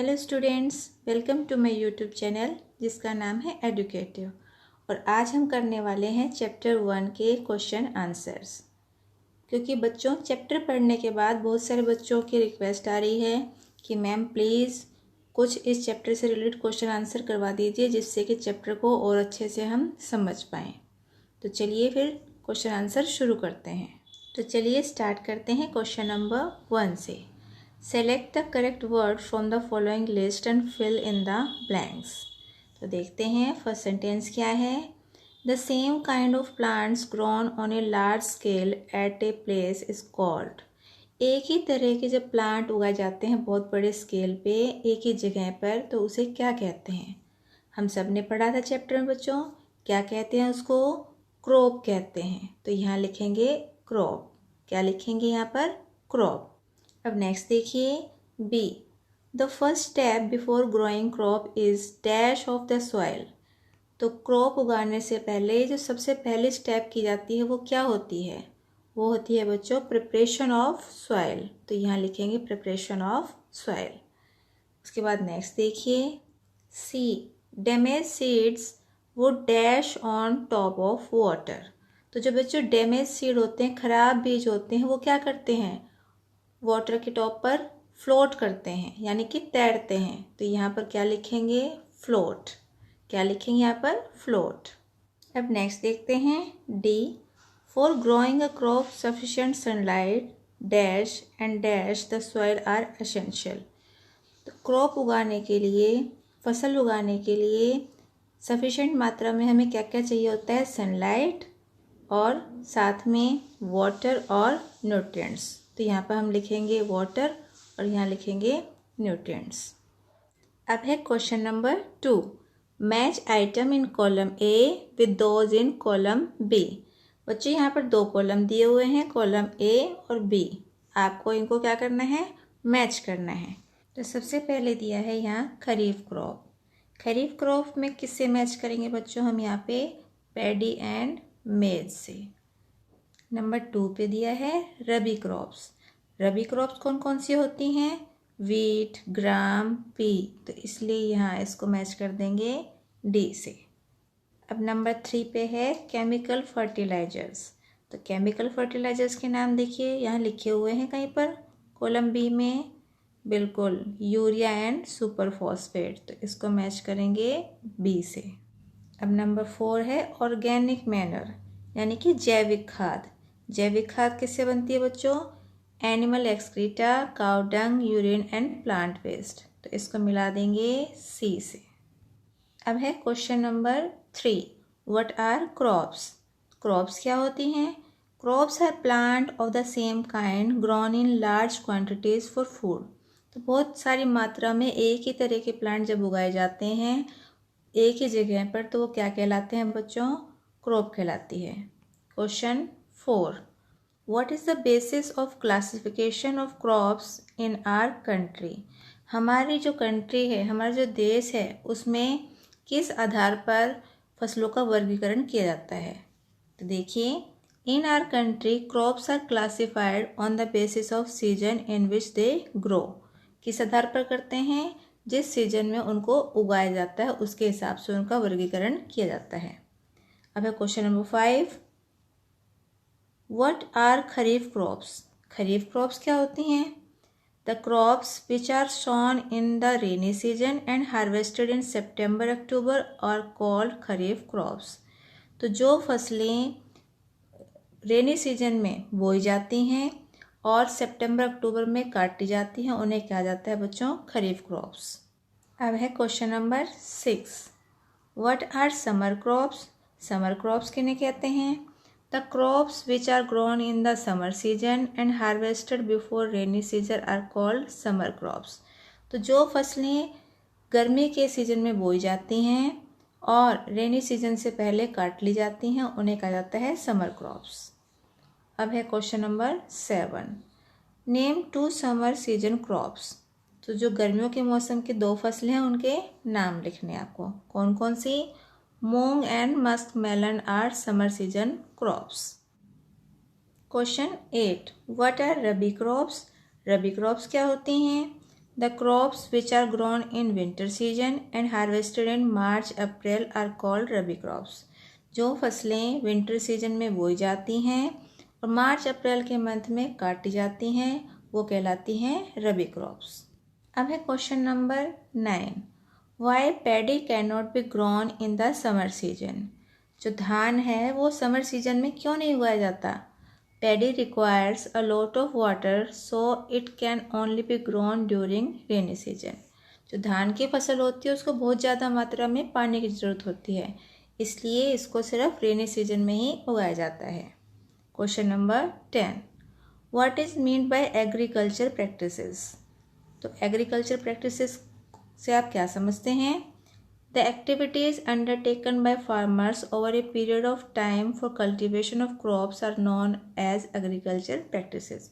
Hello students, welcome to my YouTube channel जिसका नाम है एडुकेटिव। और आज हम करने वाले हैं चैप्टर 1 के क्वेश्चन आंसर्स। क्योंकि बच्चों चैप्टर पढ़ने के बाद बहुत सारे बच्चों की रिक्वेस्ट आ रही है कि मैम प्लीज़ कुछ इस चैप्टर से रिलेटेड क्वेश्चन आंसर करवा दीजिए, जिससे कि चैप्टर को और अच्छे से हम समझ पाएँ। तो चलिए फिर क्वेश्चन आंसर शुरू करते हैं। तो चलिए स्टार्ट करते हैं क्वेश्चन नंबर 1 से। Select the correct word from the following list and fill in the blanks. तो देखते हैं फर्स्ट सेंटेंस क्या है। The same kind of plants grown on a large scale at a place is called. एक ही तरह के जब प्लांट उगाए जाते हैं बहुत बड़े स्केल पे एक ही जगह पर, तो उसे क्या कहते हैं। हम सब ने पढ़ा था चैप्टर में बच्चों, क्या कहते हैं उसको, क्रॉप कहते हैं। तो यहाँ लिखेंगे क्रॉप। क्या लिखेंगे यहाँ पर, क्रॉप। अब नेक्स्ट देखिए B. The first step before growing crop is dash of the soil. तो क्रॉप उगाने से पहले जो सबसे पहली स्टेप की जाती है वो क्या होती है, वो होती है बच्चों प्रिपरेशन ऑफ सॉइल। तो यहाँ लिखेंगे प्रिपरेशन ऑफ सॉइल। उसके बाद नेक्स्ट देखिए सी। डैमेज सीड्स वो dash on top of water. तो जो बच्चों डैमेज सीड होते हैं, खराब बीज होते हैं, वो क्या करते हैं, वाटर के टॉप पर फ्लोट करते हैं, यानी कि तैरते हैं। तो यहाँ पर क्या लिखेंगे, फ्लोट। क्या लिखेंगे यहाँ पर, फ्लोट। अब नेक्स्ट देखते हैं D. For growing a crop sufficient sunlight dash and dash the soil are essential. तो क्रॉप उगाने के लिए, फसल उगाने के लिए सफिशिएंट मात्रा में हमें क्या क्या चाहिए होता है, सनलाइट और साथ में वाटर और न्यूट्रिएंट्स। तो यहाँ पर हम लिखेंगे वाटर और यहाँ लिखेंगे न्यूट्रिएंट्स। अब है question number 2। Match item in column A with those in column B. बच्चों यहाँ पर दो कॉलम दिए हुए हैं, कॉलम ए और बी। आपको इनको क्या करना है, मैच करना है। तो सबसे पहले दिया है यहाँ खरीफ क्रॉप। खरीफ क्रॉप में किससे मैच करेंगे बच्चों, हम यहाँ पे पैडी एंड मेज से। नंबर 2 पे दिया है रबी क्रॉप्स। रबी क्रॉप्स कौन कौन सी होती हैं, वीट, ग्राम, पी। तो इसलिए यहाँ इसको मैच कर देंगे डी से। अब नंबर 3 पे है केमिकल फर्टिलाइजर्स। तो केमिकल फर्टिलाइजर्स के नाम देखिए यहाँ लिखे हुए हैं कहीं पर कॉलम बी में, बिल्कुल यूरिया एंड सुपर फॉस्फेट। तो इसको मैच करेंगे बी से। अब नंबर 4 है ऑर्गेनिक मैनर, यानी कि जैविक खाद। जैविक खाद किससे बनती है बच्चों, animal excreta, cow dung, urine and plant waste. तो इसको मिला देंगे सी से। अब है question number 3। What are crops. Crops क्या होती हैं, crops are plant of the same kind grown in large quantities for food. तो बहुत सारी मात्रा में एक ही तरह के प्लांट जब उगाए जाते हैं एक ही जगह पर, तो वो क्या कहलाते हैं बच्चों, क्रॉप कहलाती है। Question 4। What is the basis of classification of crops in our country. हमारी जो कंट्री है, हमारा जो देश है, उसमें किस आधार पर फसलों का वर्गीकरण किया जाता है। तो देखिए in our country crops are classified on the basis of season in which they grow. किस आधार पर करते हैं, जिस सीजन में उनको उगाया जाता है उसके हिसाब से उनका वर्गीकरण किया जाता है। अब है question number 5। What are kharif crops. Kharif crops क्या होती हैं, the crops which are sown in the rainy season and harvested in September October are called kharif crops. तो जो फसलें रेनी सीजन में बोई जाती हैं और सितंबर अक्टूबर में काटी जाती हैं, उन्हें कहा जाता है बच्चों खरीफ क्रॉप्स। अब है question number 6। What are summer crops. Summer crops किन्हें कहते हैं, the crops which are grown in the summer season and harvested before rainy season are called summer crops. तो जो फसलें गर्मी के सीजन में बोई जाती हैं और रेनी सीजन से पहले काट ली जाती हैं, उन्हें कहा जाता है समर क्रॉप्स। अब है question number 7। Name 2 summer season crops. तो जो गर्मियों के मौसम की 2 फसलें हैं उनके नाम लिखने आपको, कौन कौन सी, moong and musk melon are summer season crops. Question 8। What are rabi crops. Rabi crops क्या होती हैं, The crops which are grown in winter season and harvested in March April are called rabi crops. जो फसलें विंटर सीजन में बोई जाती हैं और मार्च अप्रैल के मंथ में काटी जाती हैं वो कहलाती हैं रबी क्रॉप्स। अब है question number 9, why paddy can not be grown in the summer season. जो धान है वो समर सीजन में क्यों नहीं उगाया जाता? Paddy requires a lot of water, so it can only be grown during rainy season. जो धान की फसल होती है उसको बहुत ज़्यादा मात्रा में पानी की ज़रूरत होती है, इसलिए इसको सिर्फ रेनी सीजन में ही उगाया जाता है। Question number 10, what is mean bye agriculture practices. तो एग्रीकल्चर प्रैक्टिसेस से आप क्या समझते हैं? The activities undertaken by farmers over a period of time for cultivation of crops are known as agricultural practices.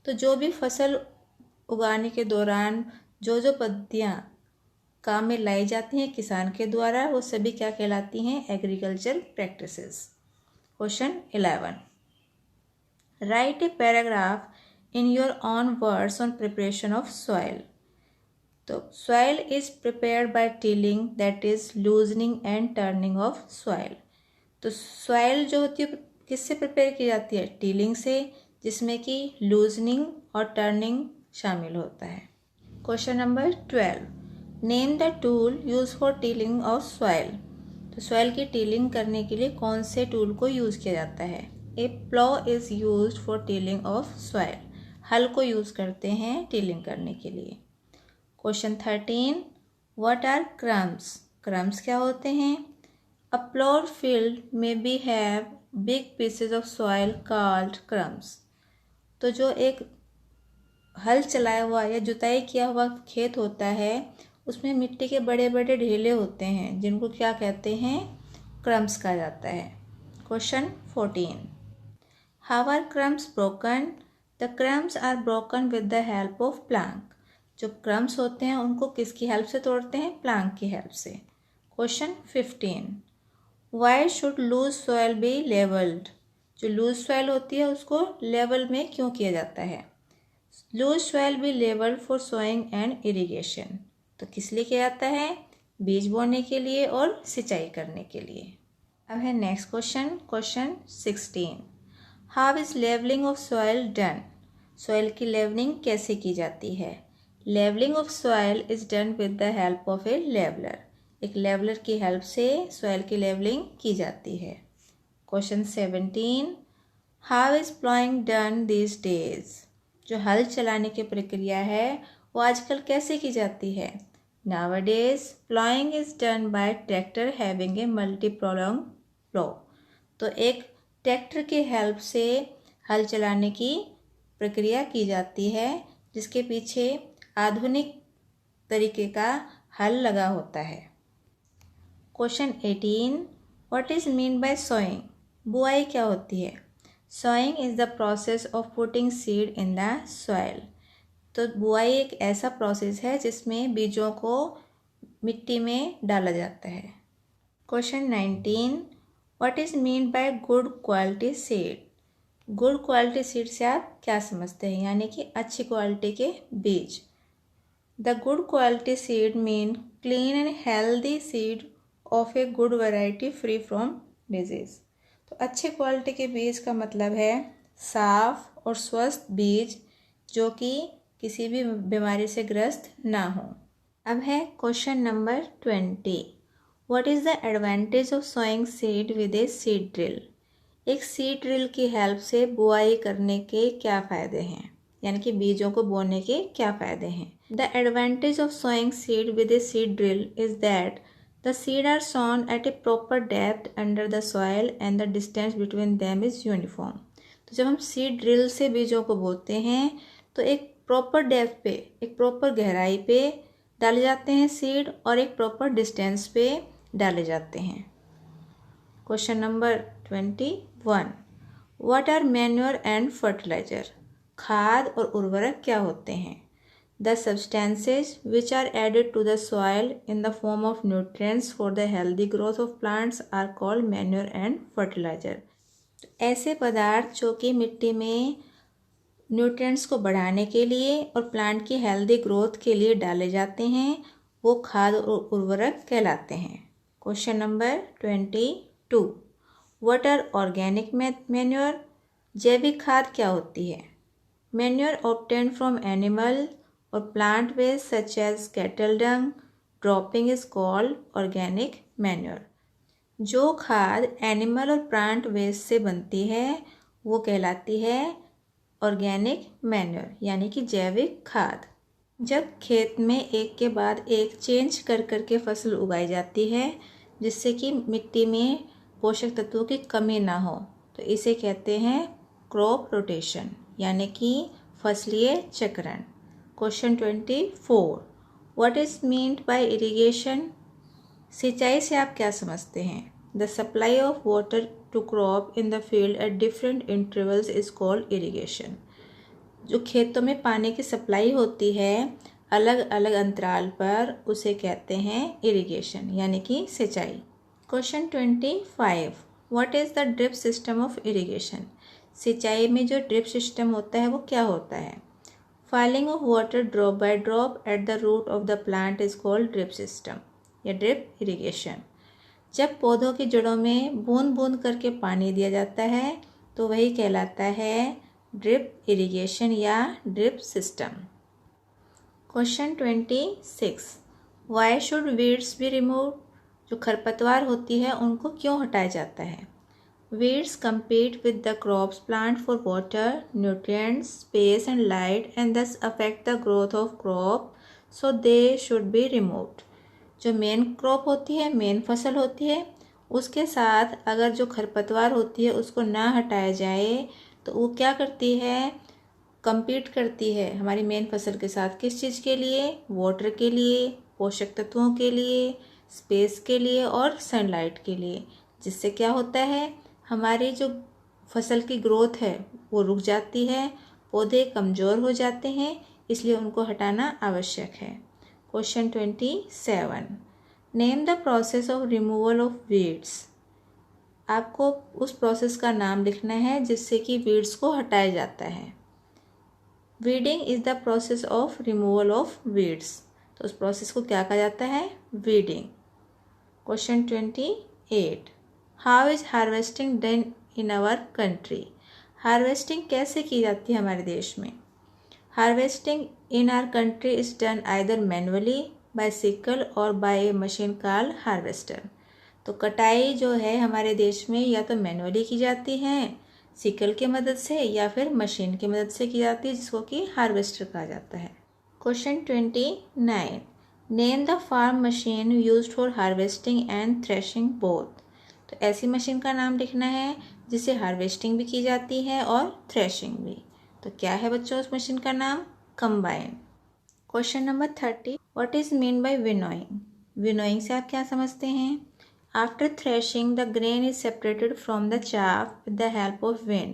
तो जो भी फसल उगाने के दौरान जो पद्धतियाँ काम में लाई जाती हैं किसान के द्वारा वो सभी क्या कहलाती हैं? Agriculture practices. Question 11, write a paragraph in your own words on preparation of soil. तो soil is prepared by tilling, that is loosening and turning of soil. तो सॉइल जो होती है किससे प्रिपेयर की जाती है? टिलिंग से, जिसमें कि लूजनिंग और टर्निंग शामिल होता है। Question number 12, name the tool use for tilling of soil. तो सॉइल की टिलिंग करने के लिए कौन से टूल को यूज़ किया जाता है? A plough is use for tilling of soil. हल को यूज़ करते हैं टिलिंग करने के लिए। Question 13, what are crumbs. Crumbs क्या होते हैं? अ प्लॉड फील्ड में we have big pieces of soil called crumbs. तो जो एक हल चलाया हुआ या जुताई किया हुआ खेत होता है उसमें मिट्टी के बड़े बड़े ढेले होते हैं जिनको क्या कहते हैं? क्रम्स कहा जाता है। Question 14, how are crumbs broken. The crumbs are broken with the help of plank. जो क्रम्स होते हैं उनको किसकी हेल्प से तोड़ते हैं? प्लांक की हेल्प से। Question 15, why should loose soil be levelled. जो लूज सॉइल होती है उसको लेवल में क्यों किया जाता है? Loose soil be levelled for sowing and irrigation. तो किस लिए किया जाता है? बीज बोने के लिए और सिंचाई करने के लिए। अब है next question, question 16, how is levelling of soil done. Soil की लेवलिंग कैसे की जाती है? Levelling of soil is done with the help of a leveller. एक लेवलर की हेल्प से सॉइल की लेवलिंग की जाती है। Question 17, how is ploughing done this days. जो हल चलाने की प्रक्रिया है वो आजकल कैसे की जाती है? Nowadays ploughing is done by tractor having a multi prolong plough. तो एक ट्रैक्टर की हेल्प से हल चलाने की प्रक्रिया की जाती है जिसके पीछे आधुनिक तरीके का हल लगा होता है। Question 18, what is mean by sowing. बुआई क्या होती है? Sowing is the process of putting seed in the soil. तो बुआई एक ऐसा प्रोसेस है जिसमें बीजों को मिट्टी में डाला जाता है। Question 19, what is mean bye good quality seed. Good quality seed से आप क्या समझते हैं? यानी कि अच्छी क्वालिटी के बीज। The good quality seed mean clean and healthy seed of a good variety free from disease. तो अच्छे क्वालिटी के बीज का मतलब है साफ और स्वस्थ बीज जो कि किसी भी बीमारी से ग्रस्त ना हो। अब है question number 20, what is the advantage of sowing seed with a seed drill. एक सीड ड्रिल की हेल्प से बुआई करने के क्या फ़ायदे हैं? यानी कि बीजों को बोने के क्या फ़ायदे हैं? The advantage of sowing seed with a seed drill is that the seed are sown at a proper depth under the soil and the distance between them is uniform. तो जब हम सीड ड्रिल से बीजों को बोते हैं तो एक प्रॉपर डेप्थ पे, एक प्रॉपर गहराई पे डाले जाते हैं सीड और एक प्रॉपर डिस्टेंस पे डाले जाते हैं। Question number 21, what are manure and fertilizer. खाद और उर्वरक क्या होते हैं? The substances which are added to the soil in the form of nutrients for the healthy growth of plants are called manure and fertilizer. ऐसे पदार्थ जो कि मिट्टी में न्यूट्रिएंट्स को बढ़ाने के लिए और प्लांट की हेल्दी ग्रोथ के लिए डाले जाते हैं, वो खाद और उर्वरक कहलाते हैं। Question number 22, what are organic manure? जैविक खाद क्या होती है? मैन्योर ऑब्टेन्ड फ्रॉम एनिमल और plant waste such as cattle dung dropping is called organic manure. जो खाद एनिमल और प्लांट वेस्ट से बनती है वो कहलाती है ऑर्गेनिक मैन्योर, यानी कि जैविक खाद। जब खेत में एक के बाद एक चेंज कर करके फसल उगाई जाती है जिससे कि मिट्टी में पोषक तत्वों की कमी ना हो, तो इसे कहते हैं क्रॉप रोटेशन, यानी कि फसलीय चक्रण। Question 24, what is meant by irrigation? सिंचाई से आप क्या समझते हैं? The supply of water to crop in the field at different intervals is called irrigation. जो खेतों में पानी की सप्लाई होती है अलग अलग अंतराल पर, उसे कहते हैं इरिगेशन, यानी कि सिंचाई। Question 25, what is the drip system of irrigation? सिंचाई में जो ड्रिप सिस्टम होता है वो क्या होता है? Falling of water drop by drop at the root of the plant is called drip system या ड्रिप इरिगेशन। जब पौधों की जड़ों में बूंद बूंद करके पानी दिया जाता है तो वही कहलाता है ड्रिप इरिगेशन या drip system. Question 26, why should weeds be remove? जो खरपतवार होती है उनको क्यों हटाया जाता है? Weeds compete with the crops plant for water, nutrients, space and light and thus affect the growth of crop, so they should be removed. जो मेन क्रॉप होती है, मेन फसल होती है, उसके साथ अगर जो खरपतवार होती है उसको ना हटाया जाए तो वो क्या करती है? compete करती है हमारी मेन फसल के साथ। किस चीज़ के लिए? वाटर के लिए, पोषक तत्वों के लिए, स्पेस के लिए और सनलाइट के लिए, जिससे क्या होता है हमारी जो फसल की ग्रोथ है वो रुक जाती है, पौधे कमज़ोर हो जाते हैं, इसलिए उनको हटाना आवश्यक है। Question 27, name the process of removal of weeds. आपको उस प्रोसेस का नाम लिखना है जिससे कि वीड्स को हटाया जाता है। Weeding is the process of removal of weeds, तो उस प्रोसेस को क्या कहा जाता है? Weeding. Question 28, how is harvesting done in our country? Harvesting कैसे की जाती है हमारे देश में? Harvesting in our country is done either manually by sickle और by a machine called harvester. तो कटाई जो है हमारे देश में या तो मैनुअली की जाती है सिकल की मदद से या फिर मशीन की मदद से की जाती है जिसको कि हार्वेस्टर कहा जाता है। Question 29, name the farm machine used for harvesting and threshing both. तो ऐसी मशीन का नाम लिखना है जिसे हार्वेस्टिंग भी की जाती है और थ्रेशिंग भी। तो क्या है बच्चों उस मशीन का नाम? Combine. Question number 30, what is mean by winnowing? Winnowing से आप क्या समझते हैं? After threshing the grain is separated from the chaff with the help of wind,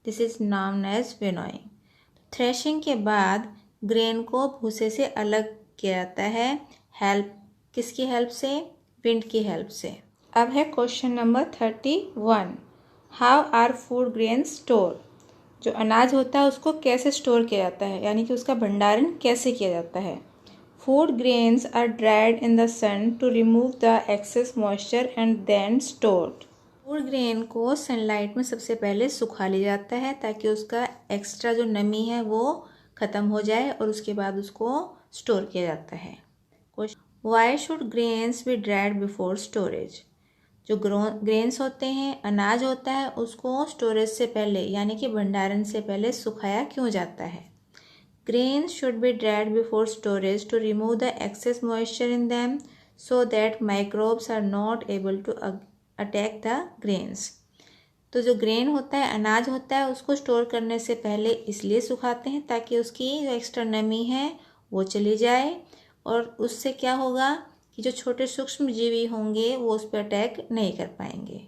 this is known as winnowing. Threshing के बाद ग्रेन को भूसे से अलग किया जाता है। हेल्प किसकी हेल्प से? विंड की हेल्प से। अब है question number 31, how are food grain store? जो अनाज होता है उसको कैसे स्टोर किया जाता है, यानी कि उसका भंडारण कैसे किया जाता है? Food grains are dried in the sun to remove the excess moisture and then stored. Food grain को सनलाइट में सबसे पहले सुखा लिया जाता है ताकि उसका एक्स्ट्रा जो नमी है वो ख़त्म हो जाए और उसके बाद उसको स्टोर किया जाता है। Why should grains B dried before storage? जो ग्रेन्स होते हैं, अनाज होता है, उसको स्टोरेज से पहले यानी कि भंडारण से पहले सुखाया क्यों जाता है? Grains should be dried before storage to remove the excess moisture in them so that microbes are not able to attack the grains. तो जो ग्रेन होता है, अनाज होता है, उसको स्टोर करने से पहले इसलिए सुखाते हैं ताकि उसकी जो एक्स्ट्रा नमी है वो चली जाए और उससे क्या होगा कि जो छोटे सूक्ष्म जीवी होंगे वो उस पर अटैक नहीं कर पाएंगे।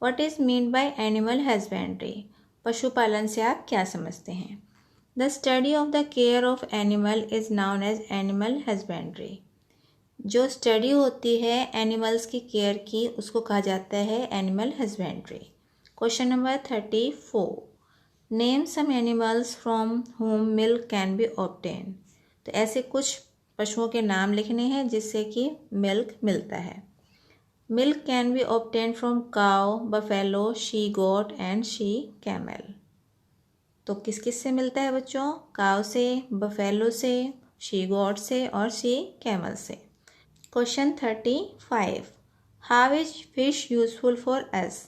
What is mean by animal husbandry? पशुपालन से आप क्या समझते हैं? The study of the care of animal is known as animal husbandry. जो स्टडी होती है एनिमल्स की केयर की उसको कहा जाता है animal husbandry. Question number 34, name some animals from whom milk can be obtain. तो ऐसे कुछ पशुओं के नाम लिखने हैं जिससे कि मिल्क मिलता है। Milk can be obtain from cow, buffalo, she goat and she camel. तो किस किस से मिलता है बच्चों? काउ से, बफेलो से, शी गोट से और शी कैमल से। Question 35, how is fish useful for us?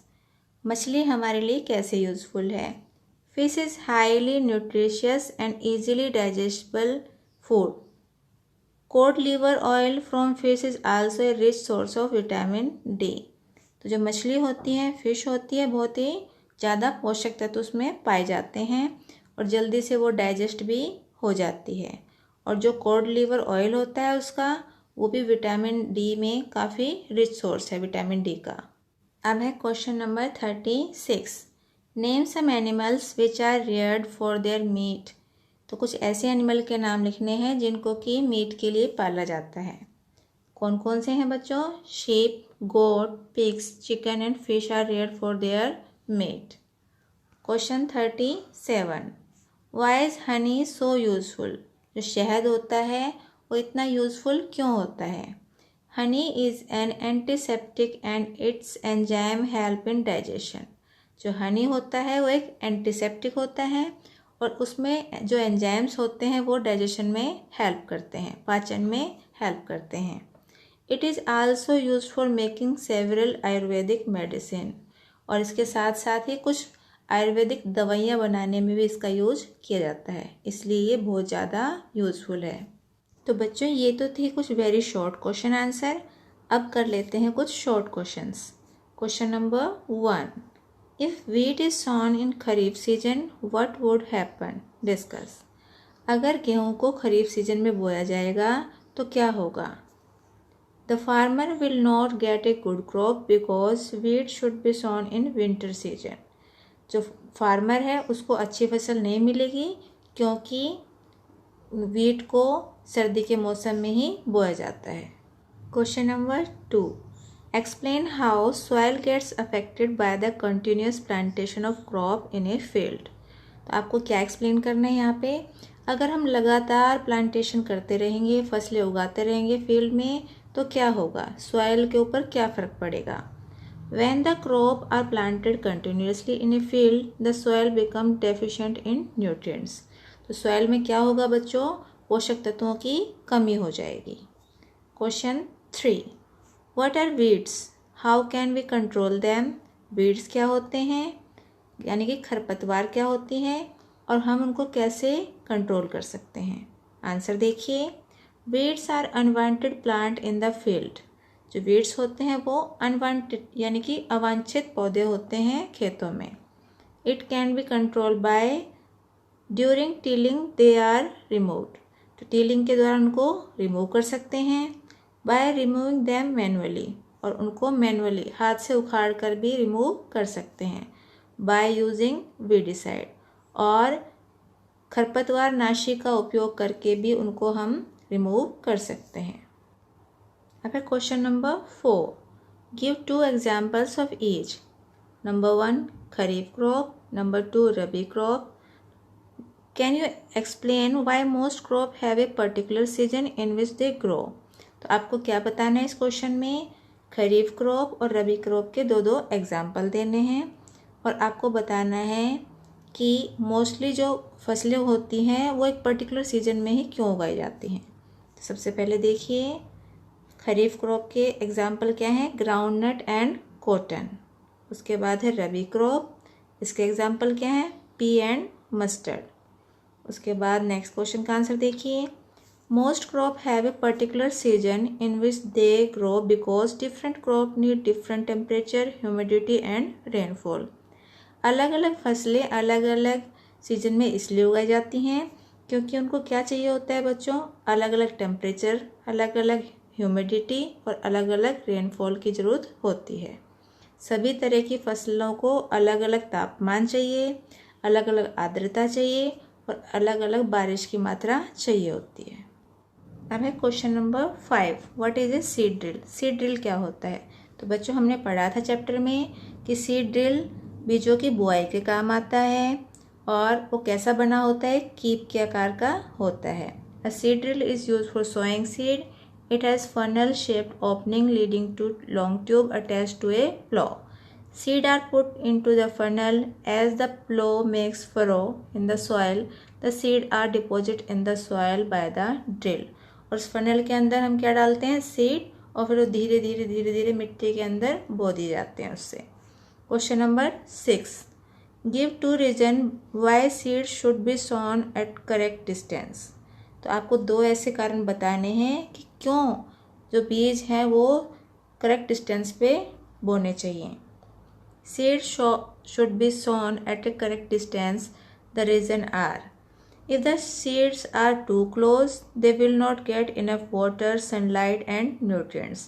मछली हमारे लिए कैसे यूजफुल है? Fish is highly nutritious and easily digestible food. Code liver oil from fish is also a rich source of vitamin D. तो जो मछली होती है, फिश होती है, बहुत ही ज़्यादा पोषक तत्व उसमें पाए जाते हैं और जल्दी से वो डाइजेस्ट भी हो जाती है। और जो कोड लिवर ऑयल होता है उसका, वो भी विटामिन डी में काफ़ी रिच सोर्स है विटामिन डी का। अब है question number 36, name some animals which are reared for their meat. तो कुछ ऐसे एनिमल के नाम लिखने हैं जिनको कि मीट के लिए पाला जाता है। कौन कौन से हैं बच्चों? sheep, goat, pigs, chicken and fish are reared for their meat. Question 37. Why is honey so useful? जो शहद होता है वो इतना यूज़फुल क्यों होता है? Honey is an antiseptic and its enzyme help in digestion. जो हनी होता है वो एक एंटीसेप्टिक होता है और उसमें जो एंजाइम्स होते हैं वो डाइजेशन में हेल्प करते हैं, पाचन में हेल्प करते हैं। It is also use for making several Ayurvedic medicine. और इसके साथ साथ ही कुछ आयुर्वेदिक दवाइयाँ बनाने में भी इसका यूज किया जाता है, इसलिए ये बहुत ज़्यादा यूज़फुल है। तो बच्चों ये तो थी कुछ वेरी शॉर्ट क्वेश्चन आंसर। अब कर लेते हैं कुछ short questions. Question number 1, if wheat is sown in kharif season what would happen? Discuss. अगर गेहूं को खरीफ सीजन में बोया जाएगा तो क्या होगा? The farmer will not get a good crop because wheat should be sown in winter season. जो फार्मर है उसको अच्छी फसल नहीं मिलेगी क्योंकि वीट को सर्दी के मौसम में ही बोया जाता है। Question number 2, explain how soil gets affected by the continuous plantation of crop in a field. तो आपको क्या एक्सप्लेन करना है यहाँ पे? अगर हम लगातार प्लांटेशन करते रहेंगे, फसलें उगाते रहेंगे फील्ड में, तो क्या होगा? सॉइल के ऊपर क्या फ़र्क पड़ेगा? When the crop are planted continuously in a field, the soil become deficient in nutrients. तो सॉइल में क्या होगा बच्चों? पोषक तत्वों की कमी हो जाएगी। Question 3, What are weeds? How can we control them? weeds क्या होते हैं, यानी कि खरपतवार क्या होती हैं और हम उनको कैसे कंट्रोल कर सकते हैं? आंसर देखिए, weeds are unwanted plant in the field. जो weeds होते हैं वो अनवांटेड यानी कि अवांछित पौधे होते हैं खेतों में। It can be control by during tilling they are removed. तो टीलिंग के दौरान उनको रिमूव कर सकते हैं। बाय रिमूविंग दैम मैनुअली, और उनको मैनुअली हाथ से उखाड़ कर भी रिमूव कर सकते हैं। बाय यूजिंग वीडिसाइड, और खरपतवार नाशी का उपयोग करके भी उनको हम रिमूव कर सकते हैं। अब है question number 4, give 2 examples of each. Number 1 kharif crop, number 2 rabi crop. Can you explain why most crop have a particular season in which they grow. तो आपको क्या बताना है इस क्वेश्चन में? खरीफ क्रॉप और रबी क्रॉप के दो एग्जाम्पल देने हैं और आपको बताना है कि मोस्टली जो फसलें होती हैं वो एक पर्टिकुलर सीजन में ही क्यों उगाई जाती हैं। तो सबसे पहले देखिए, खरीफ क्रॉप के एग्जाम्पल क्या हैं? Groundnut and cotton. उसके बाद है रबी क्रॉप, इसके एग्जाम्पल क्या हैं? P and mustard. उसके बाद नेक्स्ट क्वेश्चन का आंसर देखिए, most crop have a particular season in which they grow because different crop need different temperature, humidity and rainfall. अलग अलग फसलें अलग अलग सीजन में इसलिए उगाई जाती हैं क्योंकि उनको क्या चाहिए होता है बच्चों? अलग अलग टेम्परेचर, अलग अलग ह्यूमिडिटी और अलग अलग रेनफॉल की ज़रूरत होती है। सभी तरह की फसलों को अलग अलग तापमान चाहिए, अलग अलग आर्द्रता चाहिए और अलग अलग बारिश की मात्रा चाहिए होती है। अब है question number 5, what is a seed drill. Seed drill क्या होता है? तो बच्चों हमने पढ़ा था चैप्टर में कि सीड ड्रिल बीजों की बुआई के काम आता है और वो कैसा बना होता है, कीप के आकार का होता है। A seed drill is use for sowing seed. It has funnel shaped opening leading to long tube attached to a plough. Seed are put into the funnel. As the plow makes furrow in the soil, the seed are deposited in the soil by the drill. और उस funnel के अंदर हम क्या डालते हैं, seed, और फिर वो धीरे धीरे धीरे धीरे मिट्टी के अंदर बो दिए जाते हैं उससे। Question number 6, give 2 reason why seed should be sown at correct distance. तो आपको 2 ऐसे कारण बताने हैं कि क्यों जो बीज हैं वो करेक्ट डिस्टेंस पे बोने चाहिए। Seeds should be sown at a correct distance. The reason are: if the seeds are too close, they will not get enough water, sunlight and nutrients.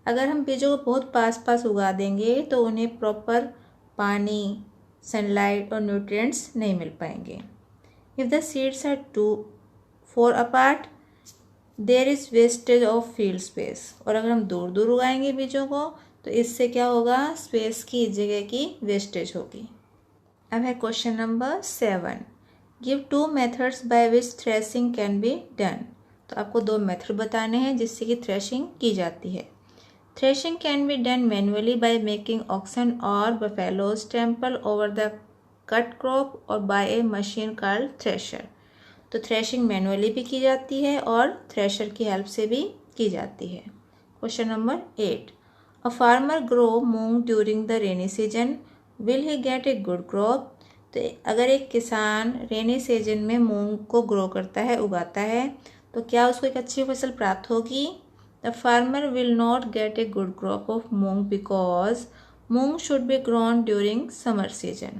अगर हम बीजों को बहुत पास पास उगा देंगे तो उन्हें प्रॉपर पानी, सनलाइट और न्यूट्रिएंट्स नहीं मिल पाएंगे। If the seeds are too far apart, there is wastage of field space. और अगर हम दूर दूर उगाएंगे बीजों को तो इससे क्या होगा, स्पेस की, जगह की वेस्टेज होगी। अब है question number 7, give 2 methods by which threshing can be done. तो आपको 2 मेथड बताने हैं जिससे कि थ्रेशिंग की जाती है। Threshing can be done manually by making oxen और buffaloes trample over the cut crop और by a machine called thresher. तो थ्रेशिंग मैनुअली भी की जाती है और थ्रेशर की हेल्प से भी की जाती है। Question number 8, A farmer grow moong during the rainy season. Will he get a good crop? तो अगर एक किसान रेनी सीजन में मूंग को ग्रो करता है, उगाता है, तो क्या उसको एक अच्छी फसल प्राप्त होगी? The farmer will not get a good crop of moong because moong should be grown during summer season.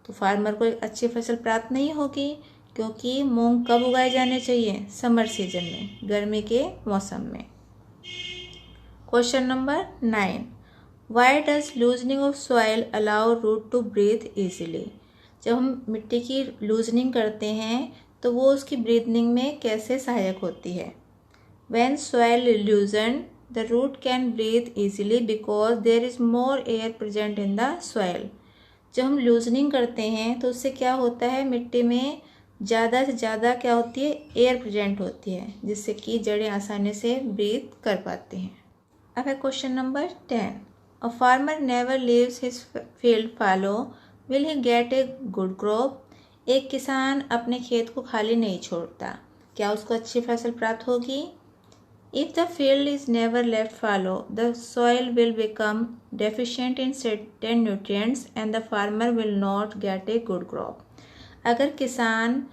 तो फार्मर को एक अच्छी फसल प्राप्त नहीं होगी क्योंकि मूंग कब उगाए जाने चाहिए, समर सीजन में, गर्मी के मौसम में। Question number 9, why does loosening of soil allow root to breathe easily. जब हम मिट्टी की लूजनिंग करते हैं तो वो उसकी ब्रीदिंग में कैसे सहायक होती है। When soil loosen the root can breathe easily because there is more air present in the soil. जब हम लूजनिंग करते हैं तो उससे क्या होता है, मिट्टी में ज़्यादा से ज़्यादा क्या होती है, एयर प्रेजेंट होती है, जिससे कि जड़ें आसानी से ब्रीथ कर पाती हैं। अब है question number 10, a farmer never leaves his field follow, will he gate a good crop. एक किसान अपने खेत को खाली नहीं छोड़ता, क्या उसको अच्छी फसल प्राप्त होगी? If the field is never left follow, the soil will become deficient in certain nutrients and the farmer will not get a good crop. अगर किसान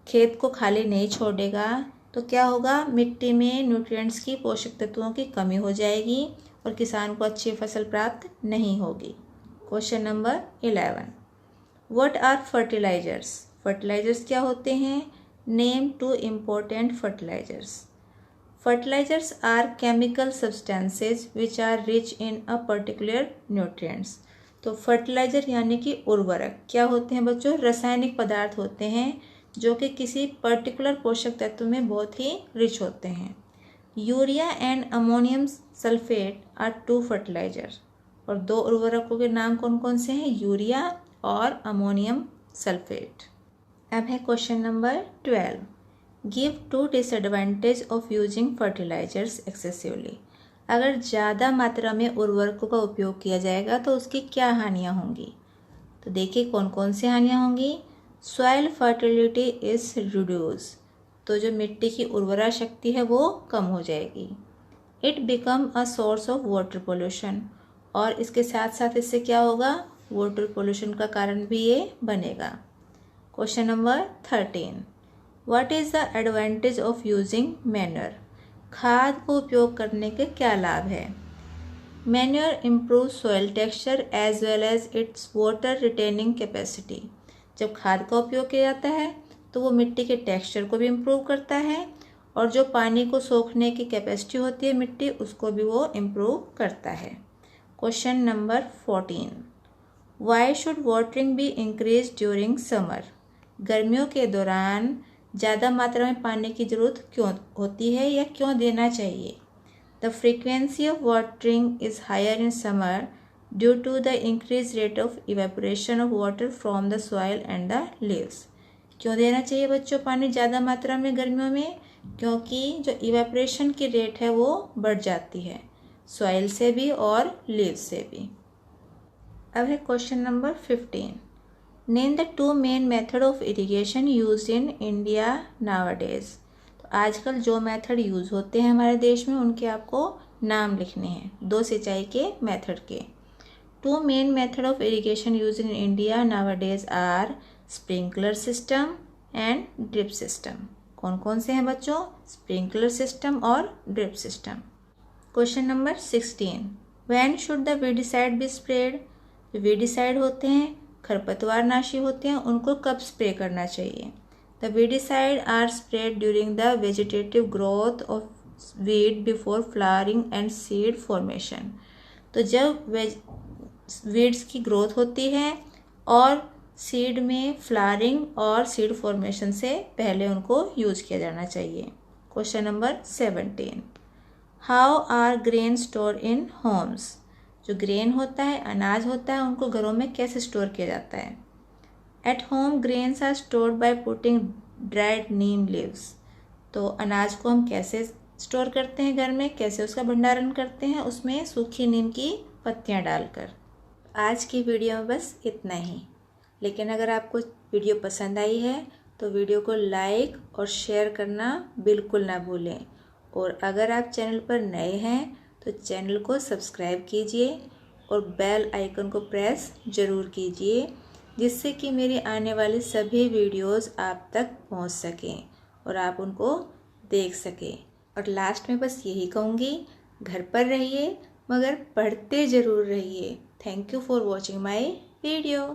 खेत को खाली नहीं छोड़ेगा तो क्या होगा, मिट्टी में न्यूट्रिएंट्स की, पोषक तत्वों की कमी हो जाएगी और किसान को अच्छी फसल प्राप्त नहीं होगी। Question number 11, what are fertilizers. Fertilizers क्या होते हैं? Name 2 important fertilizers. Fertilizers are chemical substances which are rich in a particular nutrients. तो फर्टिलाइजर यानी कि उर्वरक क्या होते हैं बच्चों? रासायनिक पदार्थ होते हैं जो कि किसी पर्टिकुलर पोषक तत्व में बहुत ही रिच होते हैं। Urea and ammonium sulphate are 2 fertilizer. और 2 उर्वरकों के नाम कौन कौन से हैं? यूरिया और अमोनियम सल्फेट। अब है question number 12, give 2 disadvantage of using fertilizers excessively. अगर ज़्यादा मात्रा में उर्वरकों का उपयोग किया जाएगा तो उसकी क्या हानियाँ होंगी? तो देखिए कौन कौन सी हानियाँ होंगी। सॉइल फर्टिलिटी इज रिड्यूस, तो जो मिट्टी की उर्वरा शक्ति है वो कम हो जाएगी। It become a source of water pollution, और इसके साथ साथ इससे क्या होगा, वाटर पोल्यूशन का कारण भी ये बनेगा। Question number 13, what is the advantage of using manure. खाद को उपयोग करने के क्या लाभ है? Manure improve soil texture as well as its water retaining capacity. जब खाद का उपयोग किया जाता है तो वो मिट्टी के टेक्सचर को भी इम्प्रूव करता है और जो पानी को सोखने की कैपेसिटी होती है मिट्टी, उसको भी वो इम्प्रूव करता है। Question number 14, why should watering be increase during summer. गर्मियों के दौरान ज़्यादा मात्रा में पानी की ज़रूरत क्यों होती है या क्यों देना चाहिए? The frequency of watering is higher in summer due to the increase rate of evaporation of water from the soil and the leaves. क्यों देना चाहिए बच्चों पानी ज़्यादा मात्रा में गर्मियों में? क्योंकि जो इवेपोरेशन की रेट है वो बढ़ जाती है सॉइल से भी और लीव्स से भी। अब है question number 15। Name the two main method of irrigation used in India nowadays. तो आजकल जो मेथड यूज़ होते हैं हमारे देश में उनके आपको नाम लिखने हैं, दो सिंचाई के मेथड के। Two main method of irrigation used in India nowadays are sprinkler system and drip system. कौन कौन से हैं बच्चों? स्प्रिंकलर सिस्टम और drip system. Question number 16। When should the weedicide be spread. जो वीडिसाइड होते हैं खरपतवार नाशी होते हैं, उनको कब स्प्रे करना चाहिए? The weedicide are spread during the vegetative growth of weed before flowering and seed formation. तो जब वीड्स की ग्रोथ होती है और सीड में फ्लावरिंग और सीड फॉर्मेशन से पहले उनको यूज किया जाना चाहिए। Question number 17। How are grain store in homes. जो ग्रेन होता है, अनाज होता है, उनको घरों में कैसे स्टोर किया जाता है? At home grains are stored by putting dried neem leaves. तो अनाज को हम कैसे स्टोर करते हैं घर में, कैसे उसका भंडारण करते हैं? उसमें सूखी नीम की पत्तियां डालकर। आज की वीडियो में बस इतना ही, लेकिन अगर आपको वीडियो पसंद आई है तो वीडियो को लाइक और शेयर करना बिल्कुल ना भूलें। और अगर आप चैनल पर नए हैं तो चैनल को सब्सक्राइब कीजिए और बेल आइकन को प्रेस ज़रूर कीजिए, जिससे कि मेरी आने वाली सभी वीडियोस आप तक पहुंच सकें और आप उनको देख सकें। और लास्ट में बस यही कहूँगी, घर पर रहिए मगर पढ़ते ज़रूर रहिए। Thank you for watching my video.